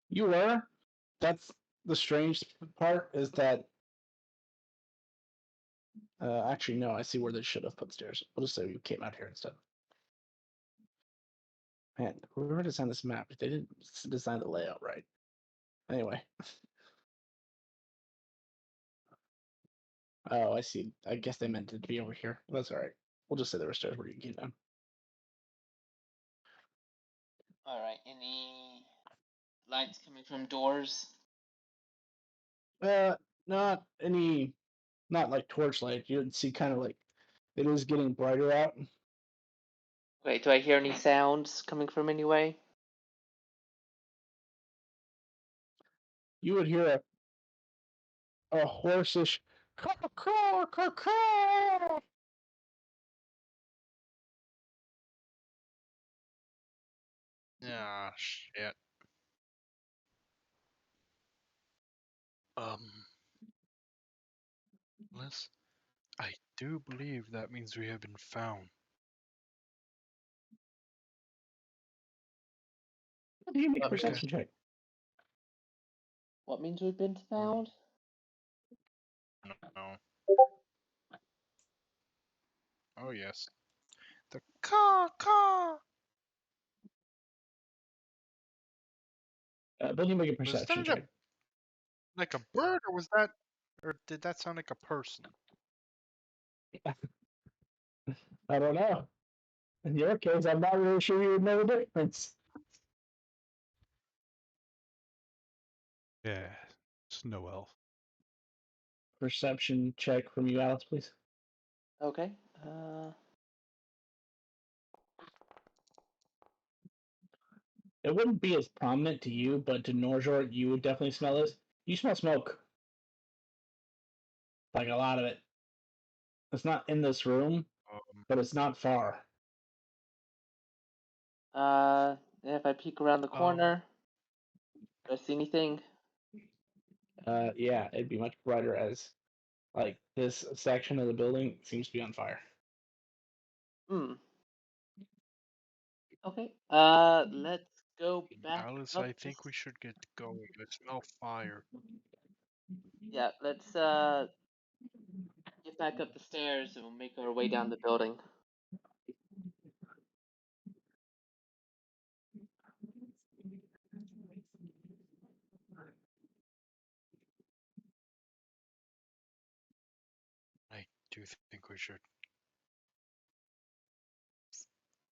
You were. That's the strange part is that. Actually, no. I see where they should have put stairs. We'll just say you came out here instead. Man, whoever designed this map, they didn't design the layout right. Anyway. Oh, I see. I guess they meant it to be over here. That's all right. We'll just say there were stairs where you can get down. All right. Any lights coming from doors? Not any, not like torchlight. You would see kind of like it is getting brighter out. Wait, do I hear any sounds coming from anyway? You would hear a hoarsish caw caw caw caw. Ah, shit. Unless I do believe that means we have been found. How do you make a What means, perception check? what means we've been found? No. Oh yes. The caw caw. But you make a Was perception that check. like a bird, or was that, or did that sound like a person? I don't know. In your case, I'm not really sure you would know the difference. Yeah, snow elf. Perception check from you, Alex, please. Okay. It wouldn't be as prominent to you, but to Norjord, you would definitely smell this. You smell smoke. Like a lot of it. It's not in this room, but it's not far. And if I peek around the corner, do I see anything? Yeah, it'd be much brighter as like this section of the building seems to be on fire. Hmm. Okay. Let's go back Alice, up I this. think we should get going. I smell fire. Yeah, let's get back up the stairs and we'll make our way down the building. I do think we should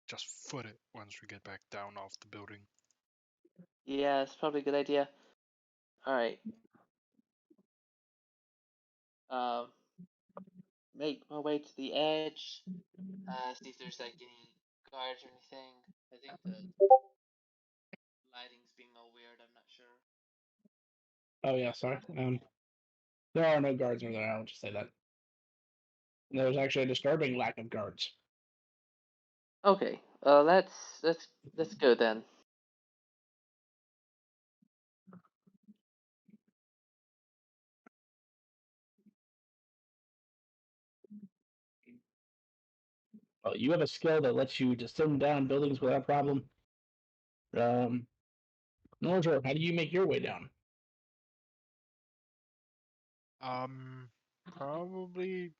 just foot it once we get back down off the building. Yeah, it's probably a good idea. All right. Um, make my way to the edge. See if there's like any guards or anything. I think the lighting's being all weird. I'm not sure. Oh yeah, sorry. There are no guards over there. I'll just say that. There's actually a disturbing lack of guards. Okay. Let's go then. Well, you have a skill that lets you descend down buildings without problem. Norjord, how do you make your way down? Probably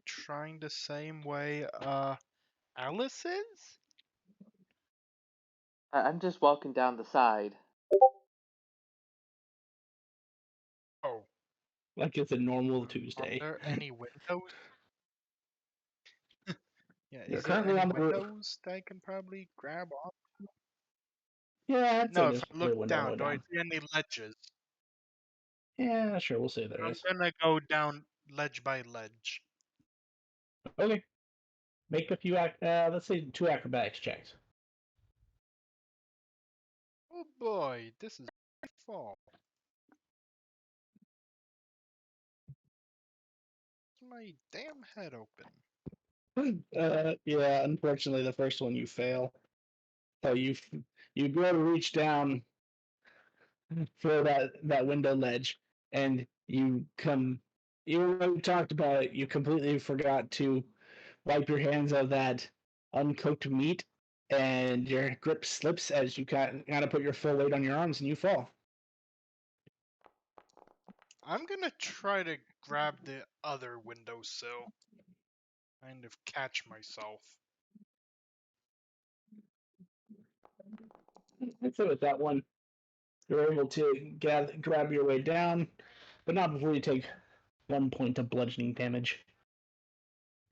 trying the same way Alice is? I'm just walking down the side. Oh, Like it's a normal are Tuesday. there any windows? Yeah, You're is there currently any on the roof. windows that I can probably grab off? Yeah, I'd say No, if there's I probably look a window all the down, way do I down. see any ledges? Yeah, sure, we'll say there I'm is. gonna go down ledge by ledge. Okay. Make a few, let's say 2 acrobatics checks. Oh boy, this is my fault. My damn head open. Yeah, unfortunately, the first one you fail. So you go to reach down for that window ledge, and you come. Even though we talked about it, you completely forgot to wipe your hands of that uncooked meat, and your grip slips as you kind of put your full weight on your arms, and you fall. I'm gonna try to grab the other windowsill. Kind of catch myself. And so with that one, you're able to grab your way down, but not before you take 1 point of bludgeoning damage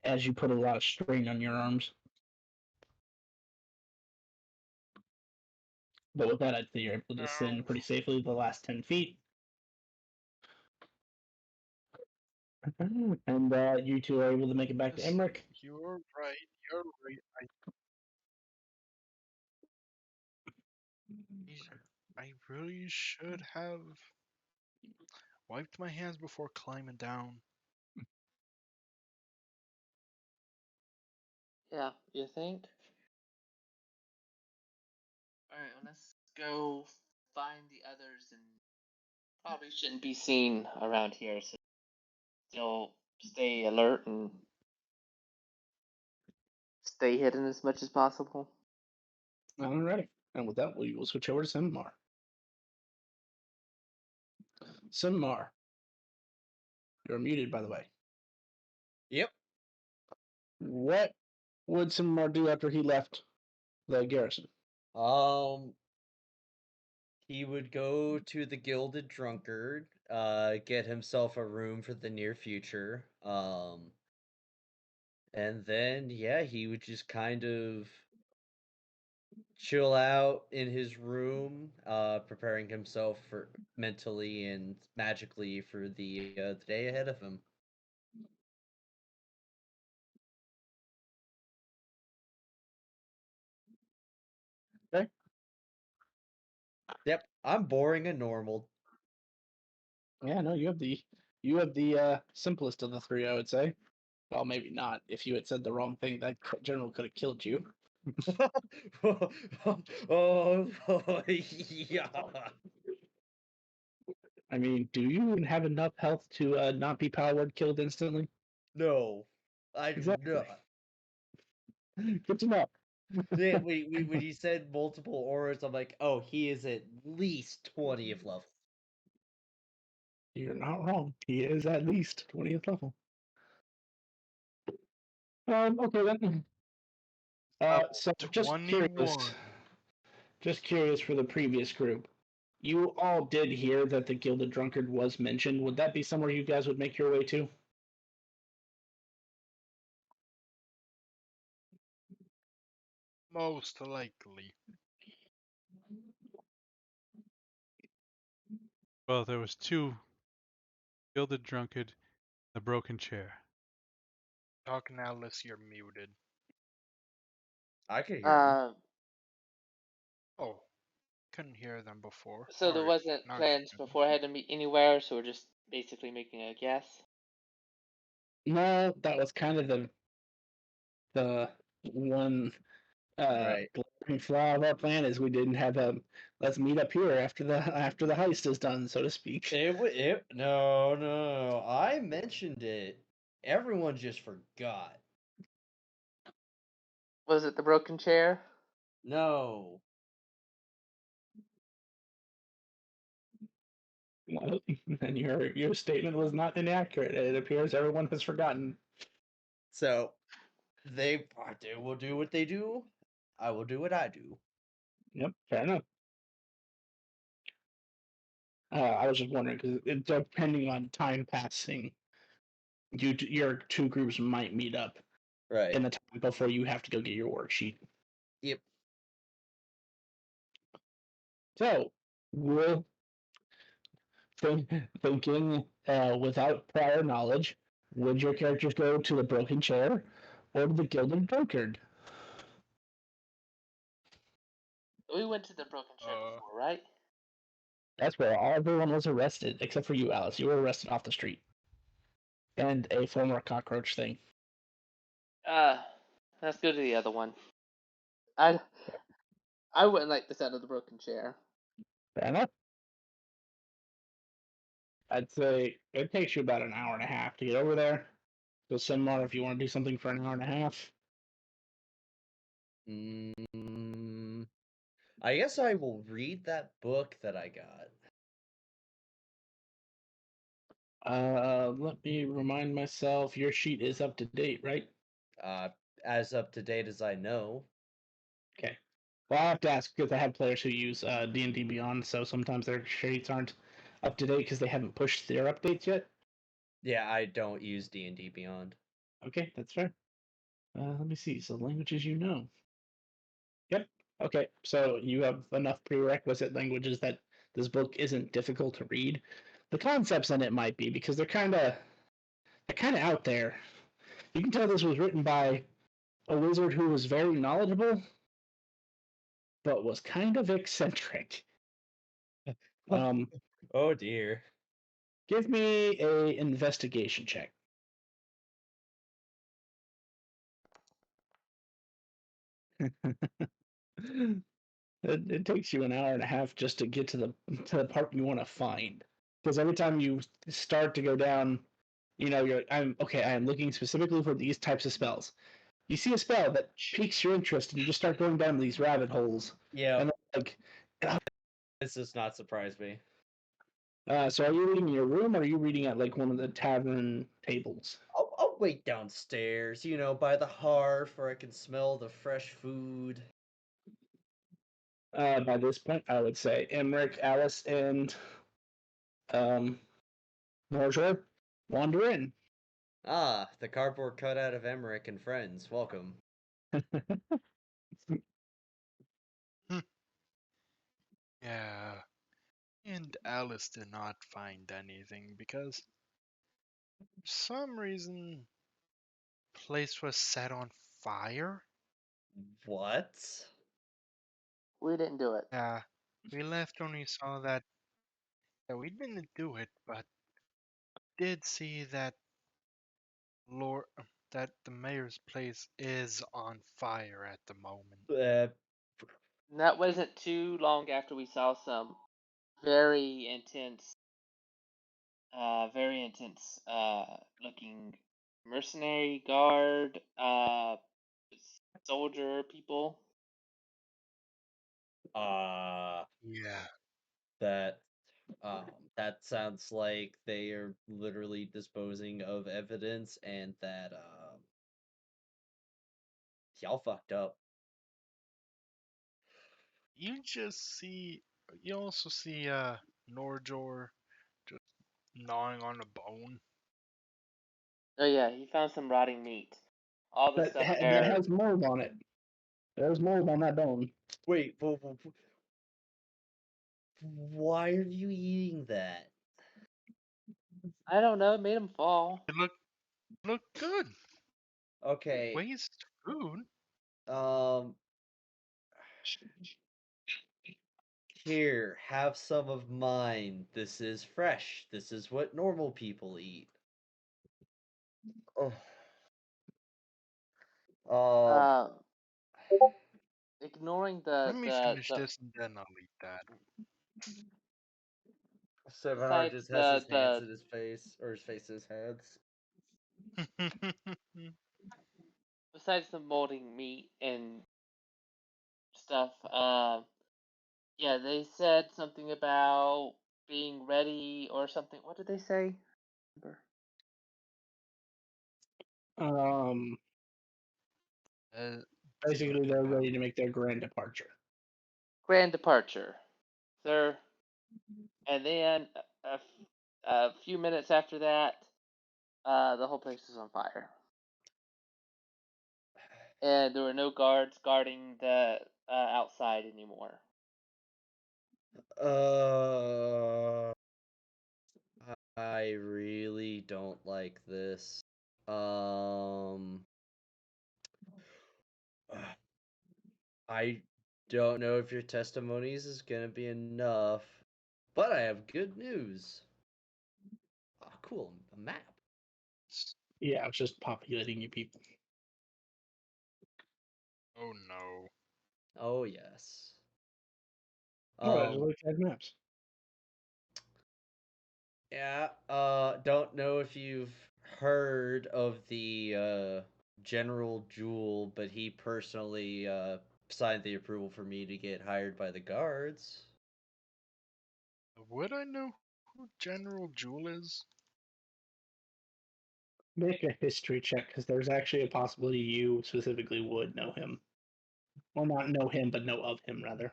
as you put a lot of strain on your arms. But with that, I'd say you're able to descend pretty safely the last 10 feet. And you two are able to make it back to Yes, Emmerich. you're right. You're right. I really should have wiped my hands before climbing down. Yeah, you think? Alright, well, let's go find the others, and probably shouldn't be seen around here, so still stay alert and stay hidden as much as possible. All right. And with that, we will switch over to Simar. Simar, you're muted, by the way. Yep. What would Simar do after he left the garrison? He would go to the Gilded Drunkard, get himself a room for the near future. And then he would just kind of chill out in his room, preparing himself for mentally and magically for the day ahead of him. Okay. Yep, I'm boring and normal. Yeah, no, you have the simplest of the three, I would say. Well, maybe not. If you had said the wrong thing, that general could have killed you. Oh, yeah. I mean, do you even have enough health to not be power word killed instantly? No, I do Exactly. not. Good to know. Yeah, when he said multiple auras, I'm like, oh, he is at least 20th level. You're not wrong. He is at least 20th level. Okay then. So just curious. 21. Just curious for the previous group. You all did hear that the Gilded Drunkard was mentioned. Would that be somewhere you guys would make your way to? Most likely. Well, there was two: Gilded Drunkard, the Broken Chair. Talk now unless you're muted. I could hear him. Oh, couldn't hear them before. So there Alright, wasn't now I plans can. beforehand to meet anywhere, so we're just basically making a guess. No, that was kind of the one Right. glaring flaw of our plan is we didn't have a let's meet up here after the heist is done, so to speak. No. I mentioned it. Everyone just forgot. Was it the broken chair? No. Well, and your statement was not inaccurate. It appears everyone has forgotten. So they will do what they do. I will do what I do. Yep, fair enough. I was just wondering because depending on time passing, your two groups might meet up Right. in the time before you have to go get your worksheet. Yep. So, we'll thinking without prior knowledge, would your characters go to the broken chair or to the gilded drunkard? We went to the broken chair before, right? That's where everyone was arrested, except for you, Alice. You were arrested off the street. And a former cockroach thing. Let's go to the other one. I wouldn't like the sound of the broken chair. Fair enough. I'd say it takes you about an hour and a half to get over there. So Sinmar, if you want to do something for an hour and a half. I guess I will read that book that I got. Let me remind myself. Your sheet is up to date, right? Uh, as up to date as I know. Okay. Well, I have to ask because I have players who use D&D Beyond, so sometimes their sheets aren't up to date because they haven't pushed their updates yet. Yeah, I don't use D&D Beyond. Okay, that's fair. Let me see. So languages you know. Yep. Okay. So you have enough prerequisite languages that this book isn't difficult to read. The concepts in it might be because they're kind of out there. You can tell this was written by a wizard who was very knowledgeable, but was kind of eccentric. Um, Oh dear. Give me a investigation check. It takes you an hour and a half just to get to the part you want to find. Because every time you start to go down, I'm okay. I am looking specifically for these types of spells. You see a spell that piques your interest, and you just start going down these rabbit holes. Yeah, And like, this does not surprise me. so are you reading in your room, or are you reading at like one of the tavern tables? I'll wait downstairs, by the hearth where I can smell the fresh food. By this point, I would say Emmerich, Alice, and um, Norjor wander in. Ah, the cardboard cutout of Emmerich and friends. Welcome. Yeah. And Alice did not find anything because for some reason place was set on fire. What? We didn't do it. Yeah. We left when we saw that. Yeah, we didn't do it, but did see that Lord that the mayor's place is on fire at the moment. And that wasn't too long after we saw some very intense, looking mercenary guard, soldier people. Uh, Yeah. that um, that sounds like they are literally disposing of evidence and that y'all fucked up. You just see you also see Norjor just gnawing on a bone. Oh yeah, he found some rotting meat. All the stuff That there. has mold on it. There's mold on that bone. Wait, why are you eating that? I don't know. It made him fall. It looked good. Okay, Waste food. um, here, have some of mine. This is fresh. This is what normal people eat. Oh. Um, Uh, ignoring Let me finish this and then I'll eat that. 700 besides just has his hands the in his face, or his face in his hands. besides the molding meat and stuff. Yeah, they said something about being ready or something. What did they say? Um, uh, Basically, something they're about ready to make their grand departure. Grand departure, sir. And then a few minutes after that, the whole place is on fire, and there were no guards guarding the outside anymore. Uh, I really don't like this. Um, I don't know if your testimonies is gonna be enough, but I have good news. Oh, cool, a map. Yeah, it's just populating you people. oh no. Oh yes. Oh, I just Um, like to have maps. yeah. Don't know if you've heard of the General Jewel, but he personally signed the approval for me to get hired by the guards. Would I know who General Jewel is? Make a history check because there's actually a possibility you specifically would know him. Well, not know him, but know of him, rather.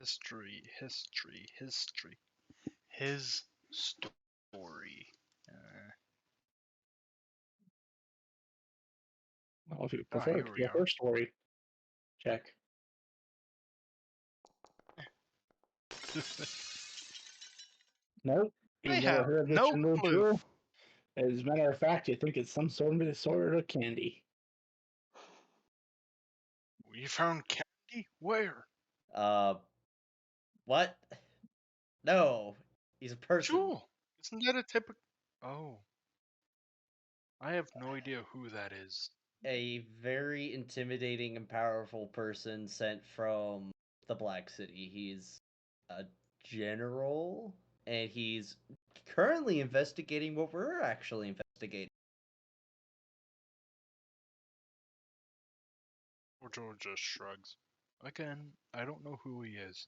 History, history, history. His story. Well, if you prefer, Here it could we be a are. her story check. Nope. I You've never have heard of this no general clue. jewel? As a matter of fact, you think it's some sort of candy. We found candy? Where? What? No, he's a person. Jewel. Isn't that a typical? Oh, I have no idea who that is. A very intimidating and powerful person sent from the Black City. He's a general, and he's currently investigating what we're actually investigating. Ojo just shrugs. Again, I don't know who he is.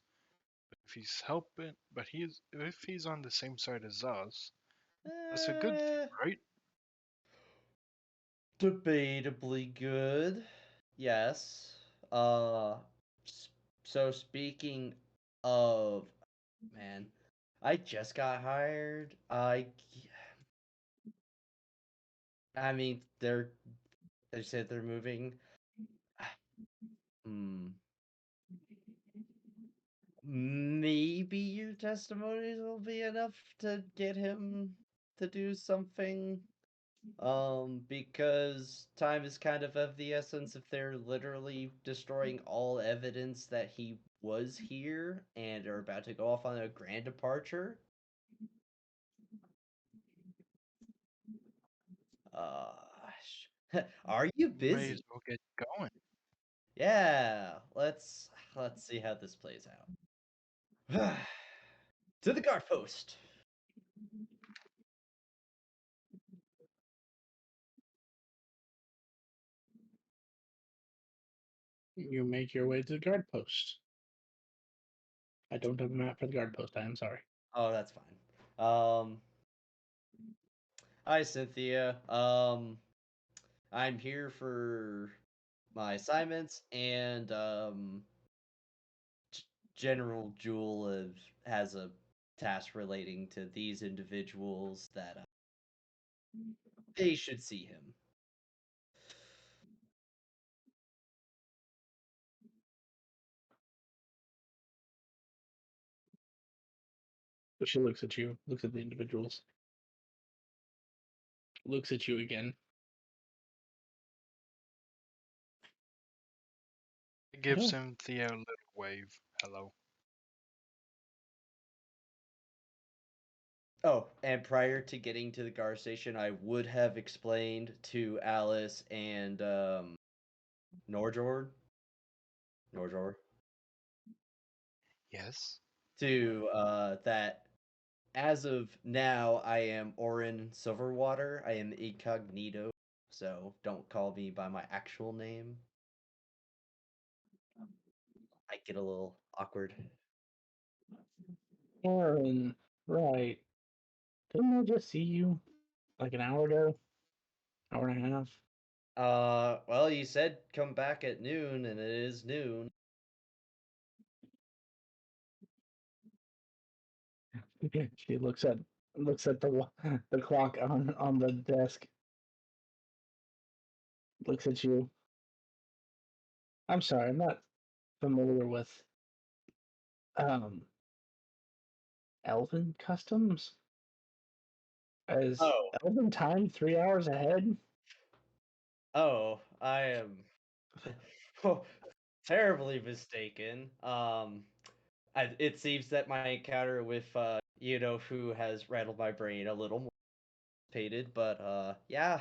But if he's helping, if he's on the same side as us, that's a good thing, Eh, right? debatably good. Yes. So speaking of, man, I just got hired. I mean, they said they're moving. Hmm. Maybe your testimonies will be enough to get him to do something. Because time is kind of the essence if they're literally destroying all evidence that he was here and are about to go off on a grand departure. Uh, are you May as busy? well get going. Yeah, let's see how this plays out. To the guard post. You make your way to the guard post. I don't have a map for the guard post. I am sorry. Oh, that's fine. Hi Cynthia. I'm here for my assignments, and General Jewel has a task relating to these individuals that they should see him. But she looks at you, looks at the individuals, looks at you again. I give Oh, Cynthia a little wave. Hello. Oh, and prior to getting to the guard station, I would have explained to Alice and Norjord, Norjord, Yes. to that as of now, I am Orin Silverwater. I am incognito, so don't call me by my actual name. I get a little awkward. Aaron, right. Didn't I just see you like an hour ago? Hour and a half? Well, you said come back at noon, and it is noon. She looks at the clock on the desk. Looks at you. I'm sorry, I'm not familiar with um Elven customs. Is Oh, Elven time 3 hours ahead? oh, I am terribly mistaken. It seems that my encounter with who has rattled my brain a little more anticipated, but yeah,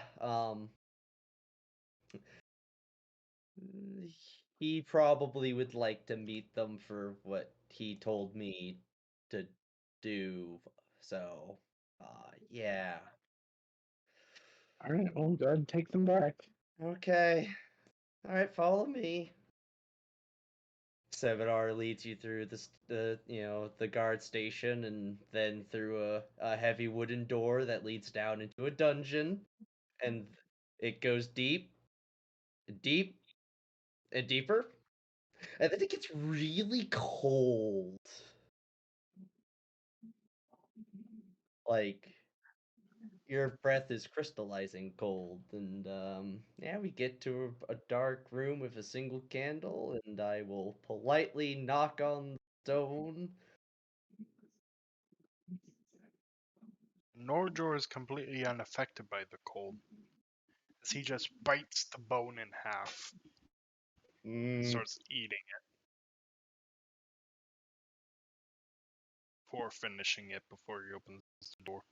he probably would like to meet them for what he told me to do. So, yeah. All right, well, go ahead and take them back. Okay. All right, follow me. Seminar leads you through the guard station, and then through a heavy wooden door that leads down into a dungeon, and it goes deep, deep, and deeper, and then it gets really cold. Like your breath is crystallizing cold, and yeah, we get to a dark room with a single candle, and I will politely knock on the stone. Norjor is completely unaffected by the cold, as he just bites the bone in half and Mm. starts eating it before finishing it before he opens the door.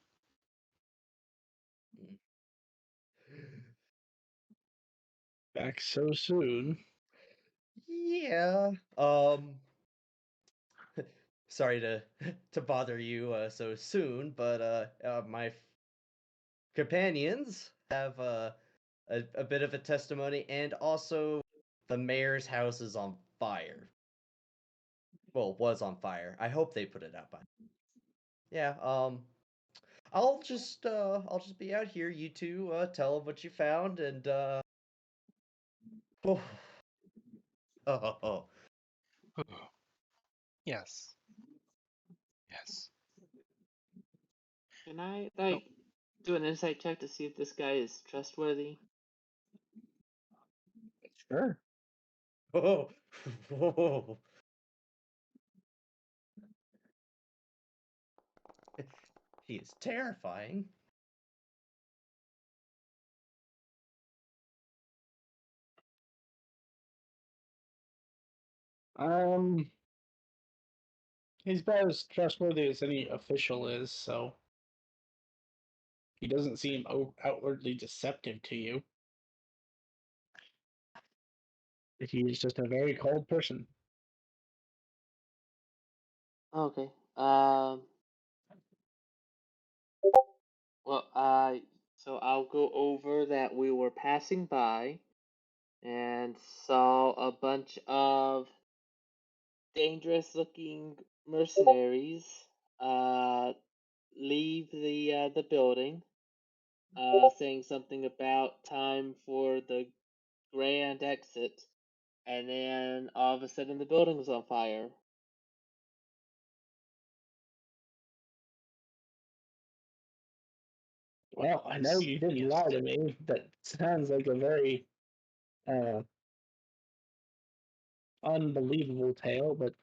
Back so soon. Yeah. Sorry to to bother you so soon, but my companions have a bit of a testimony, and also the mayor's house is on fire. Well, was on fire. I hope they put it out by. Yeah. I'll just be out here. You two tell them what you found, and oh, oh. Yes. Yes. Can I do an insight check to see if this guy is trustworthy? Sure. Oh, oh. He is terrifying. Um, he's about as trustworthy as any official is, so he doesn't seem outwardly deceptive to you. He is just a very cold person. Okay. Well, so I'll go over that we were passing by and saw a bunch of dangerous-looking mercenaries leave the building, saying something about time for the grand exit, and then all of a sudden the building was on fire. Well, I know you didn't lie to me. That sounds like a very uh, unbelievable tale, but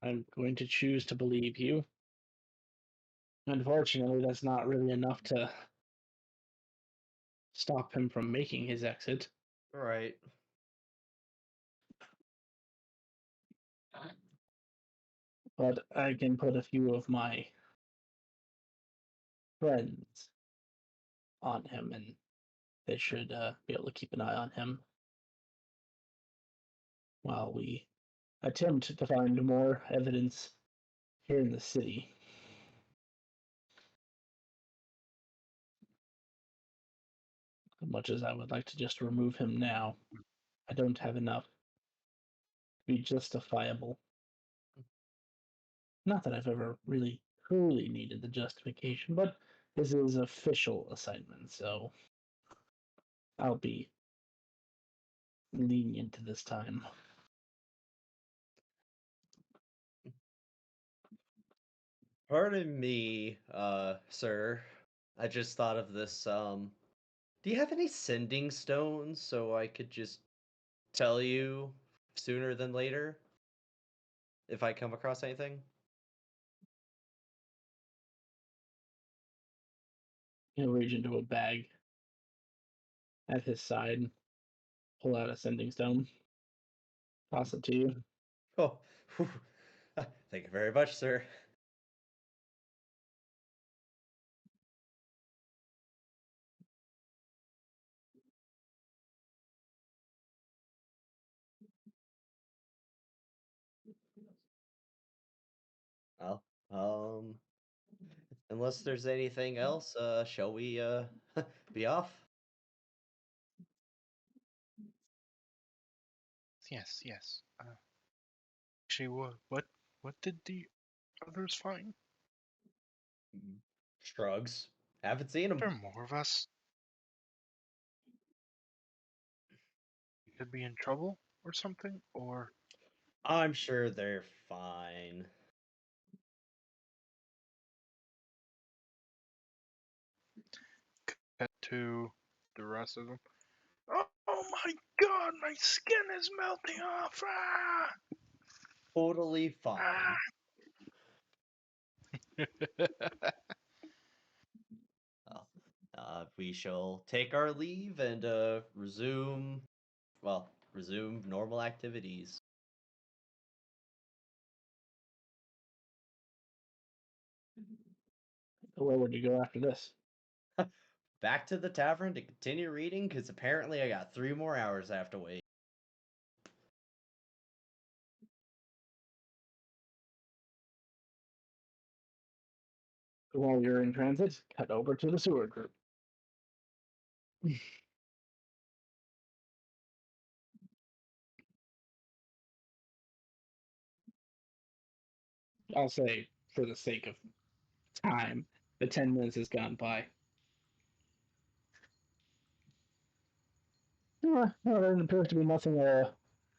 I'm going to choose to believe you. Unfortunately, that's not really enough to stop him from making his exit. Right. But I can put a few of my friends on him, and they should be able to keep an eye on him while we attempt to find more evidence here in the city. As much as I would like to just remove him now, I don't have enough to be justifiable. Not that I've ever really truly needed the justification, but this is official assignment, so I'll be lenient this time. Pardon me, sir. I just thought of this. Do you have any sending stones so I could just tell you sooner than later if I come across anything? He'll reach into a bag at his side, pull out a sending stone, toss it to you. Oh, whew. Thank you very much, sir. Well, unless there's anything else, shall we be off? Yes. Yes. Actually, what did the others find? Shrugs. Haven't seen There are him. more of us. We could be in trouble or something, or I'm sure they're fine. cut to the rest of them. Oh my god, my skin is melting off! Ah! Totally fine. Well, we shall take our leave and resume normal activities. Where would you go after this? Back to the tavern to continue reading, because apparently I got 3 more hours I have to wait. While you're in transit, cut over to the sewer group. I'll say, for the sake of time, the 10 minutes has gone by. Well, there appears to be nothing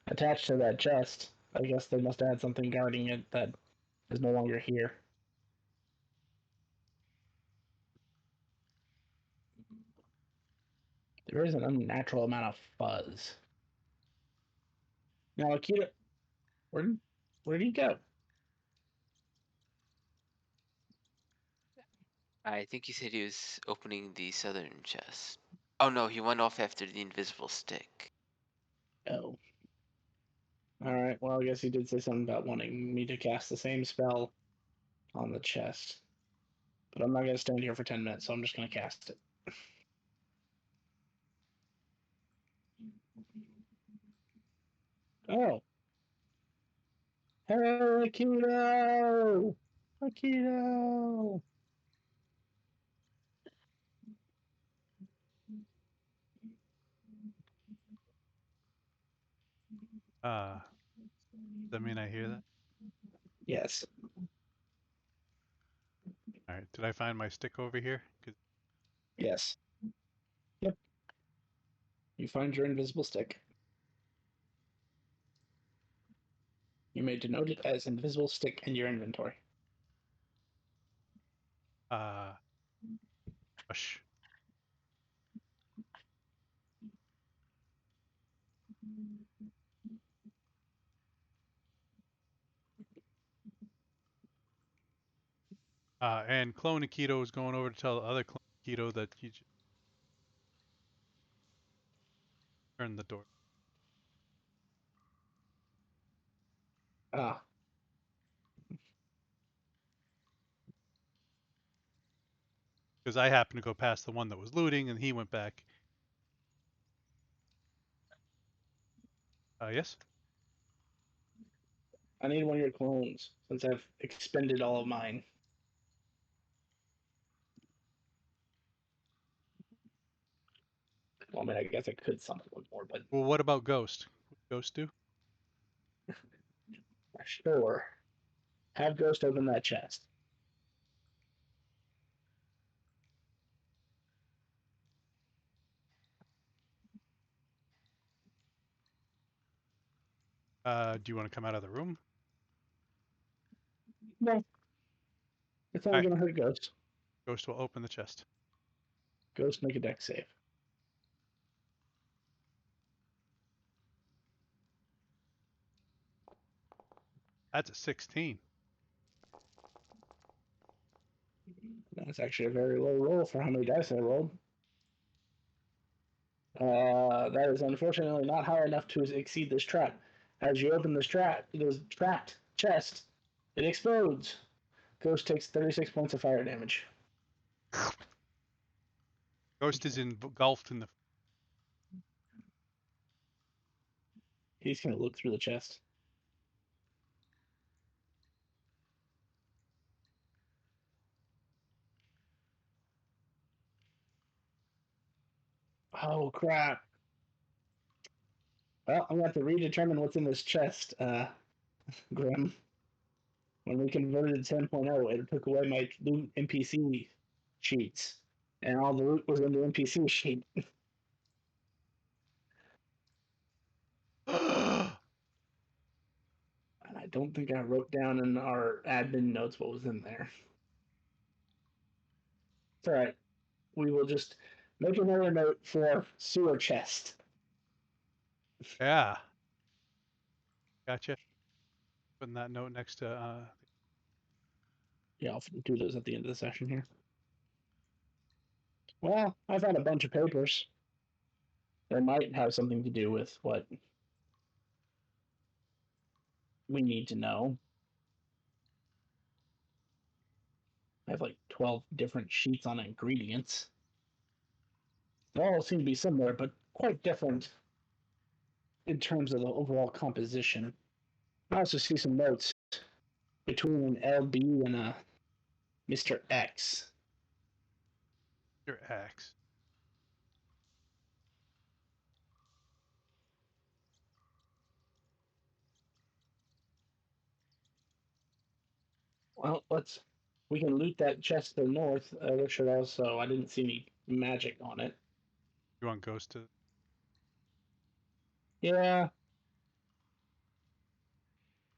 attached to that chest. I guess they must have had something guarding it that is no longer here. There is an unnatural amount of fuzz. Now, Akita, where did he go? I think he said he was opening the southern chest. Oh no, he went off after the invisible stick. Oh. Alright, well, I guess he did say something about wanting me to cast the same spell on the chest. But I'm not going to stand here for 10 minutes, so I'm just going to cast it. Oh. Hey, Akito! Akito! Does that mean I hear that? Yes. All right. Did I find my stick over here? 'Cause- Yes. Yep. You find your invisible stick. You may denote it as invisible stick in your inventory. Hush. And Clone Akito is going over to tell the other Clone Akito that you turned the door. Ah. Because I happened to go past the one that was looting, and he went back. Yes? I need one of your clones, since I've expended all of mine. Well, I mean, I guess I could summon one more, but Well, what about Ghost? What does Ghost do? sure. Have Ghost open that chest. Do you want to come out of the room? No, it's All only right. going to hurt Ghost. Ghost will open the chest. Ghost, make a deck save. That's a 16. That's actually a very low roll for how many dice I rolled. That is unfortunately not high enough to exceed this trap. As you open this trapped chest, it explodes. Ghost takes 36 points of fire damage. Ghost is engulfed in the. He's going to look through the chest. Oh, crap. Well, I'm going to have to redetermine what's in this chest. Grim. When we converted to 10.0, it took away my loot NPC sheets, and all the loot was in the NPC sheet. Oh, And I don't think I wrote down in our admin notes what was in there. It's all right. We will just make another note for sewer chest. yeah. Gotcha. Putting that note next to Yeah, I'll do those at the end of the session here. Well, I found a bunch of papers that might have something to do with what we need to know. I have like 12 different sheets on ingredients. They all seem to be similar, but quite different in terms of the overall composition. I also see some notes between an LB and a Mr. X. your axe. Well, we can loot that chest to the north. Which should also, I didn't see any magic on it. You want ghost to? Yeah,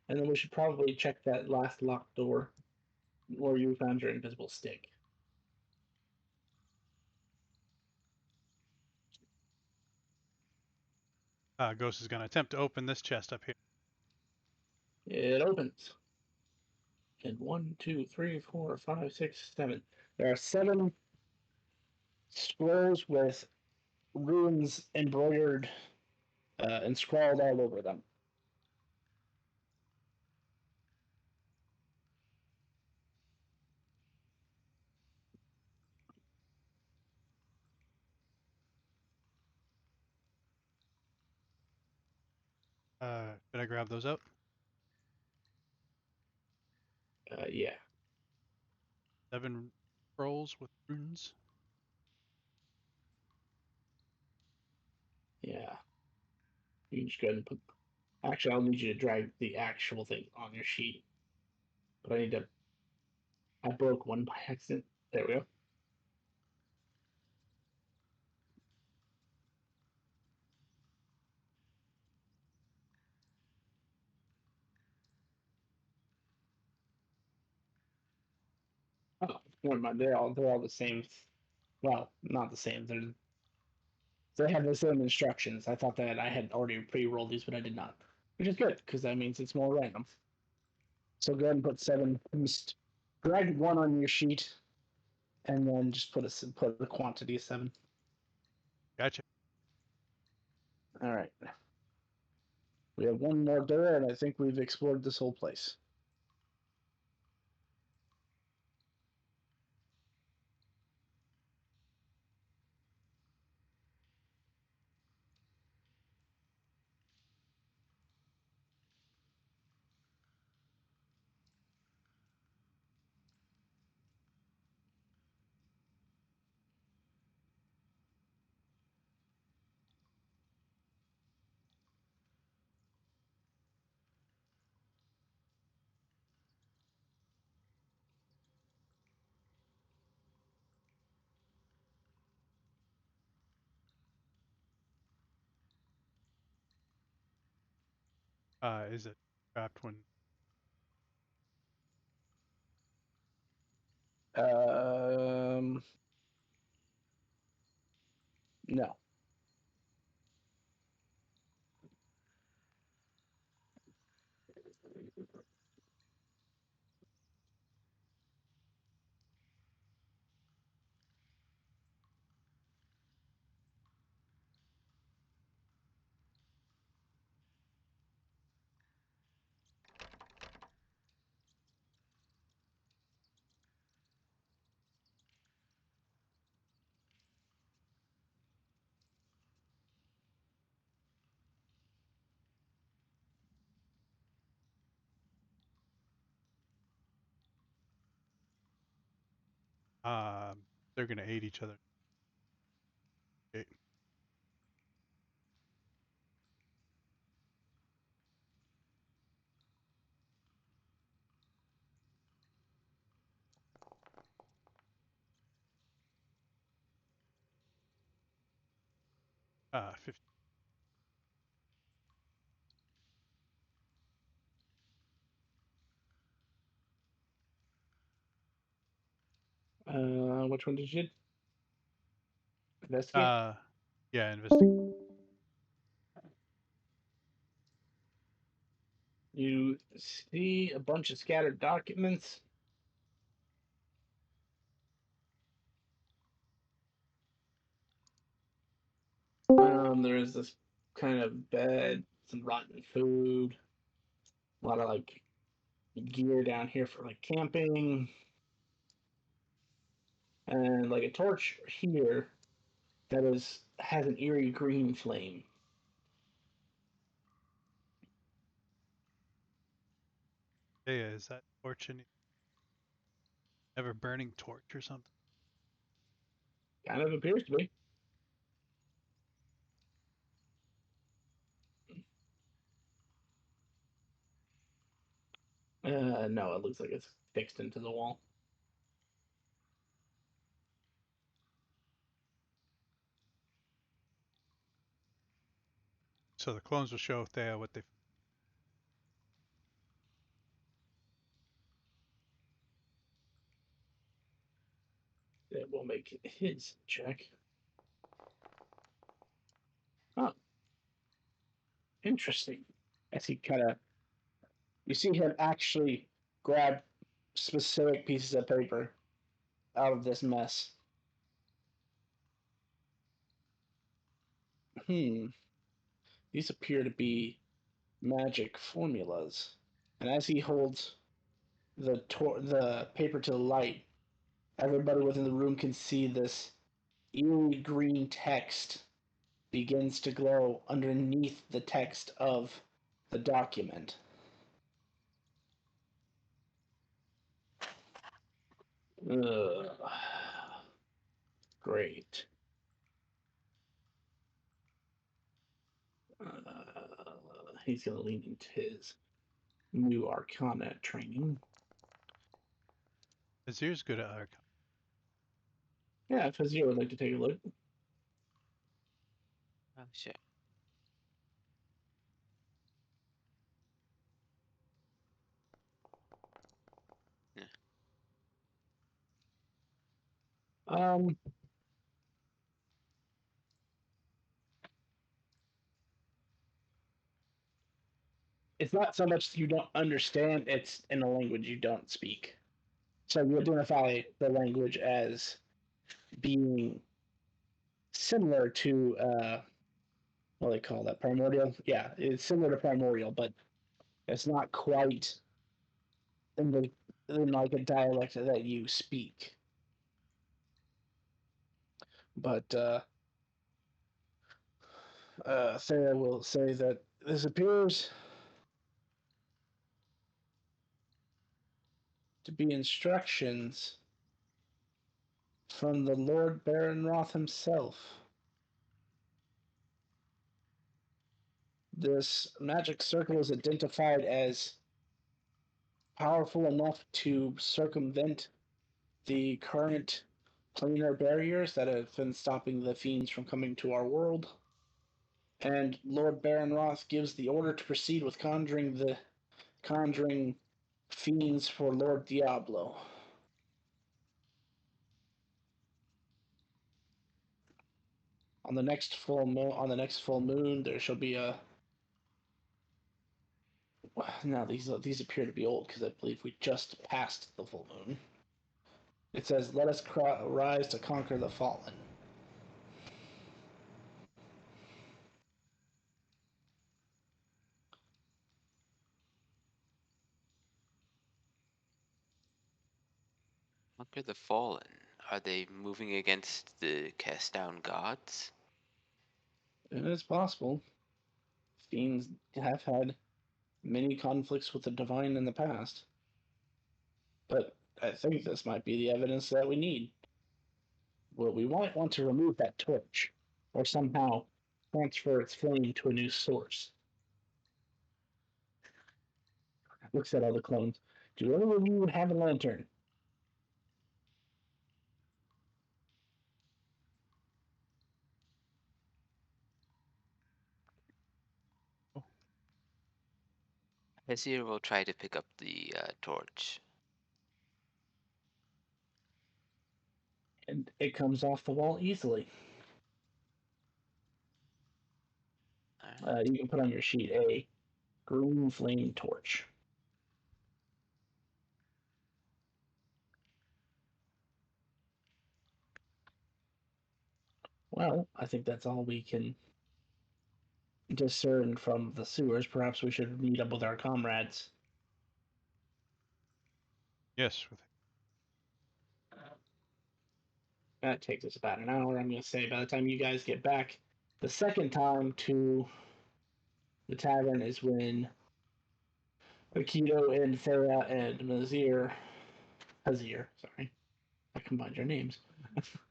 and then we should probably check that last locked door where you found your invisible stick. Ghost is gonna attempt to open this chest up here. It opens. And 1, 2, 3, 4, 5, 6, 7. There are 7 scrolls with runes embroidered and scrawled all over them. Did I grab those up? Yeah. 7 scrolls with runes. Yeah. You can just go ahead and put. Actually, I'll need you to drag the actual thing on your sheet. But I need to. I broke one by accident. There we go. Oh, never mind. They're all the same. Well, not the same. They have the same instructions. I thought that I had already pre-rolled these, but I did not, which is good because that means it's more random. So go ahead and put 7. Just drag 1 on your sheet, and then just put the quantity of 7. Gotcha. All right. We have one more door, and I think we've explored this whole place. Is it trapped when? Um, no. They're gonna aid each other. Okay. 50. Which one did you investigate? Yeah, investigate. You see a bunch of scattered documents. There is this kind of bed, some rotten food, a lot of like gear down here for like camping, and like a torch here that has an eerie green flame. Yeah, is that torch an ever burning torch or something? Kind of appears to be. No, it looks like it's fixed into the wall. So the clones will show Thea what they. It will make his check. Oh, interesting. As he kind of, you see him actually grab specific pieces of paper out of this mess. These appear to be magic formulas. And as he holds the paper to the light, everybody within the room can see this eerie green text begins to glow underneath the text of the document. Ugh. Great. He's going to lean into his new Arcana training. Azir's good at Arcana. Yeah, if Azir would like to take a look. Oh, shit. Yeah. It's not so much you don't understand, it's in a language you don't speak. So you identify the language as being similar to what do they call that? Primordial? Yeah, it's similar to primordial, but it's not quite in the in like a dialect that you speak. But Thea will say that this appears to be instructions from the Lord Baron Roth himself. This magic circle is identified as powerful enough to circumvent the current planar barriers that have been stopping the fiends from coming to our world. And Lord Baron Roth gives the order to proceed with conjuring fiends for Lord Diablo. On the next full moon, there shall be a. Now these appear to be old because I believe we just passed the full moon. It says, "Let us rise to conquer the fallen." Conquer the fallen. Are they moving against the cast down gods? It is possible. Fiends have had many conflicts with the divine in the past, but I think this might be the evidence that we need. Well, we might want to remove that torch, or somehow transfer its flame to a new source. Looks at all the clones. Do any of you have a lantern? Hesir will try to pick up the torch. And it comes off the wall easily. Alright. You can put on your sheet a green flame torch. Well, I think that's all we can discern from the sewers. Perhaps we should meet up with our comrades. Yes. That takes us about an hour. I'm going to say by the time you guys get back the second time to the tavern is when Aikido and Farah and Hazir, sorry, I combined your names,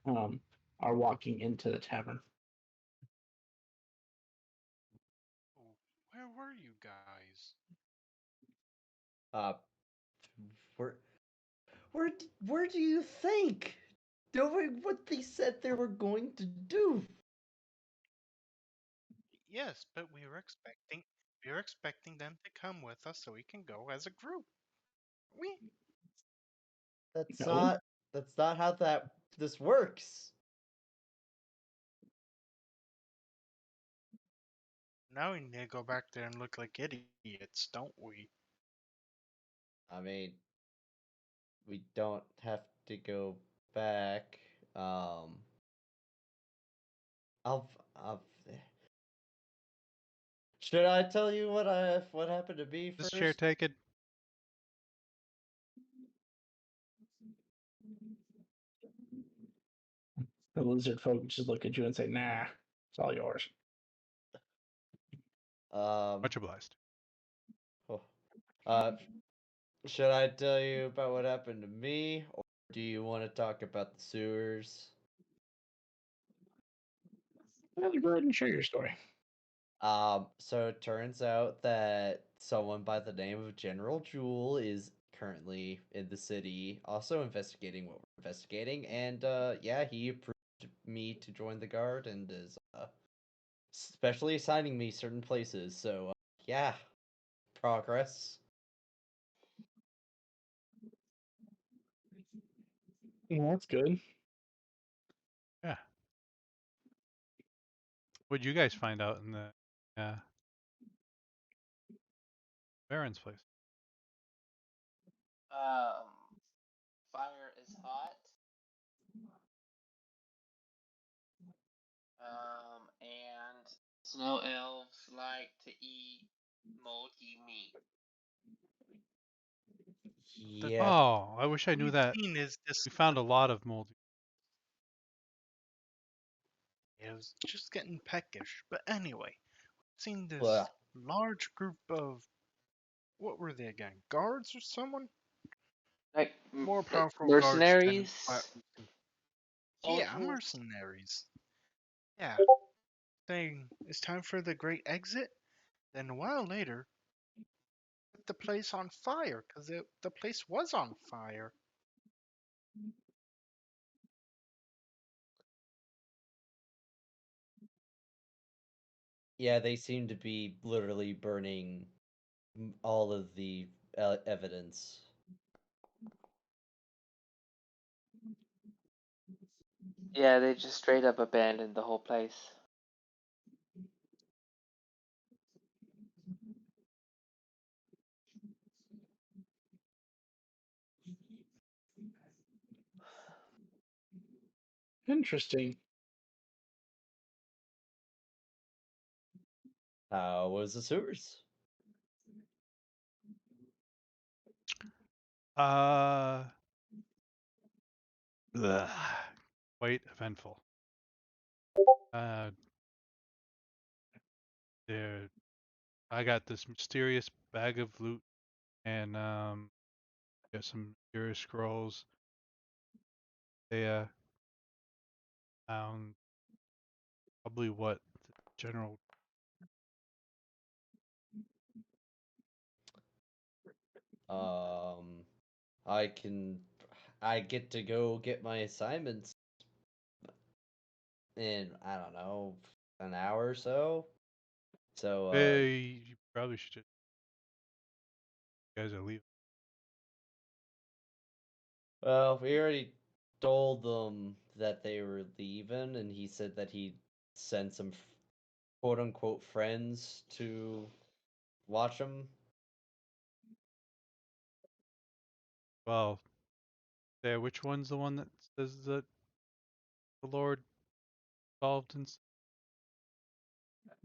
are walking into the tavern. Oh, where were you guys? Uh, where, where do you think? Doing what they said they were going to do. Yes, but we were expecting them to come with us so we can go as a group. We That's No, not. That's not how this works. now we need to go back there and look like idiots, don't we? I mean, we don't have to go back. I'll. I'll should I tell you what happened to me This chair first? taken? the lizard folk just look at you and say, "Nah, it's all yours." Much obliged. Oh, uh, should I tell you about what happened to me, or do you want to talk about the sewers? Well, go ahead and share your story. So it turns out that someone by the name of General Jewel is currently in the city, also investigating what we're investigating, and yeah, he approved me to join the guard and is specially assigning me certain places. So yeah, progress. Well, that's good. Yeah. What'd you guys find out in the Baron's place? Um, fire is hot. And snow elves like to eat moldy meat. The Yeah, Oh, I wish I knew that. cuisine is We found a disgusting. lot of moldy. It was just getting peckish. But anyway, seen this well, large group of what were they again? Guards or someone? Like More powerful guards than what mercenaries, we can. Yeah, soldiers. mercenaries. Yeah, saying it's time for the great exit. Then a while later, set the place on fire because the place was on fire. yeah, they seem to be literally burning all of the evidence. Yeah, they just straight up abandoned the whole place. Interesting. How was the sewers? Uh, ugh, quite eventful. Uh, there, I got this mysterious bag of loot and got some mysterious scrolls. They found probably what the general. Um, I can. I get to go get my assignments in, I don't know, an hour or so. So You probably should. You guys are leaving. Well, we already told them that they were leaving, and he said that he'd send some quote unquote friends to watch them. Well, yeah, which one's the one that says that the Lord involved in?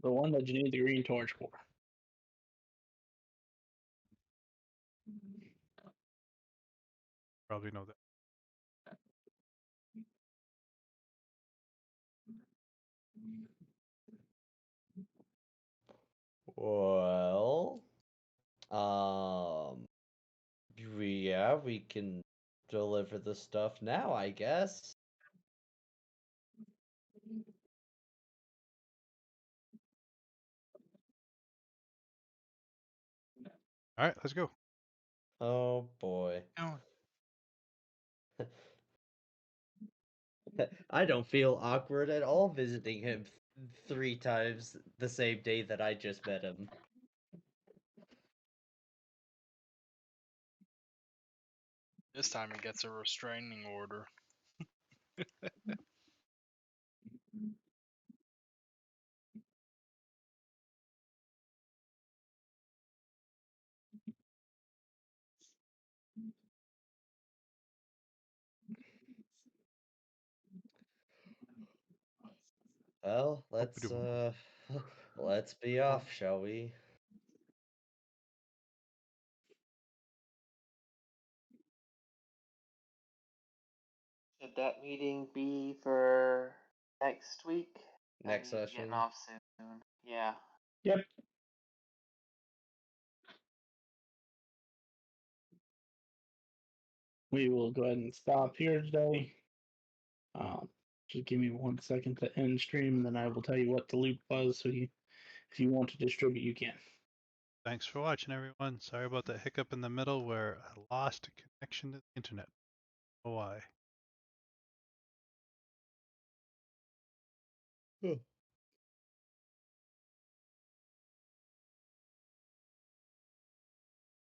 The one that you need the green torch for. Probably know that. Well, we can deliver the stuff now, I guess. All right, let's go. Oh boy. Oh, I don't feel awkward at all visiting him 3 times the same day that I just met him. this time he gets a restraining order. Well, Oop-a-doop. let's be off, shall we? Should that meeting be for next week? I Next need to be getting session. off soon. Yeah. Yep. We will go ahead and stop here today. Just give me 1 second to end stream, and then I will tell you what the loop was. So if you want to distribute, you can. Thanks for watching, everyone. Sorry about that hiccup in the middle where I lost connection to the internet. Oh, why?